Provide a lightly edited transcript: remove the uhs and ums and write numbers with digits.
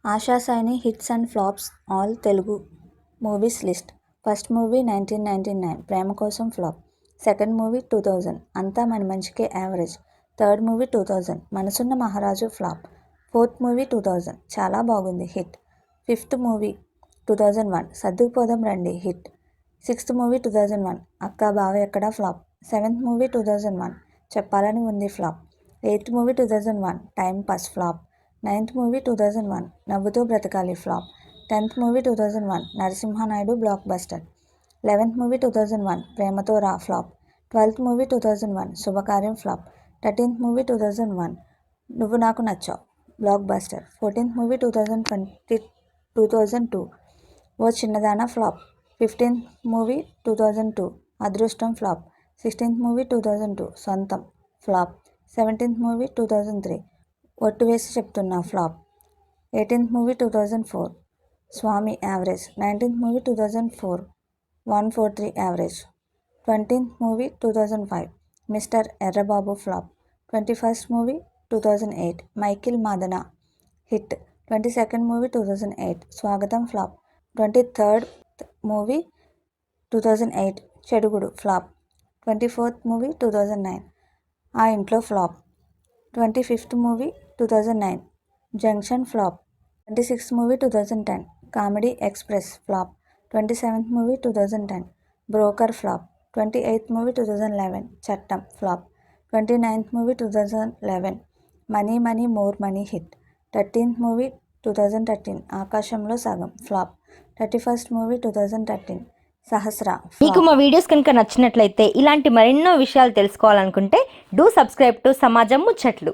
ASHA Saini hits and flops all Telugu movies list. First movie 1999 ప్రేమ కోసం flop. Second movie 2000 అంతా మన మంచికే యావరేజ్. థర్డ్ మూవీ 2000 మనసున్న మహారాజు ఫ్లాప్. ఫోర్త్ మూవీ 2000 చాలా బాగుంది హిట్. ఫిఫ్త్ మూవీ 2001 సర్దుకుపోదాం రండి హిట్. సిక్స్త్ మూవీ 2001 అక్కా బావ ఎక్కడా ఫ్లాప్. సెవెంత్ మూవీ 2001 చెప్పాలని ఉంది flop. Eighth movie 2001 time pass flop. Ninth movie 2001 నవ్వుతూ బ్రతకాలి flop. 10th movie 2001 Narasimha Naidu block buster. 11th movie 2001 ప్రేమతో రా ఫ్లాప్. 12th మూవీ 2001 శుభకార్యం ఫ్లాప్. 13th మూవీ 2001 నువ్వు నాకు నచ్చావు బ్లాక్ బస్టర్. 14th మూవీ 2002 ఓ చిన్నదానా ఫ్లాప్. 15th మూవీ 2002 అదృష్టం ఫ్లాప్. 16th మూవీ 2002 సొంతం ఫ్లాప్. 17th మూవీ 2003 ఒట్టు వేసి చెప్తున్నా flop. 18th movie 2004 Swamy average. 19th movie 2004 143 average. 20th movie 2005 mister Errababu flop. 21st movie 2008 Michael Madana hit. 22nd movie 2008 Swagatam flop. 23rd movie 2008 Chedugudu flop. 24th movie 2009 ఆ ఇంట్లో flop. 25th movie 2009 junction flop. 26th movie 2010 comedy express flop. 27th movie 2010 broker flop. 28th movie 2011 Chattam flop. 29th movie 2011 money money more money hit. 13th movie 2013 ఆకాశంలో సగం flop. 31st movie 2013 సహస్ర. మీకు మా videos కనుక నచ్చినట్లయితే ఇలాంటి మరెన్నో విషయాలు తెలుసుకోవాలనుకుంటే డూ సబ్స్క్రైబ్ టు సమాజం ముచ్చట్లు.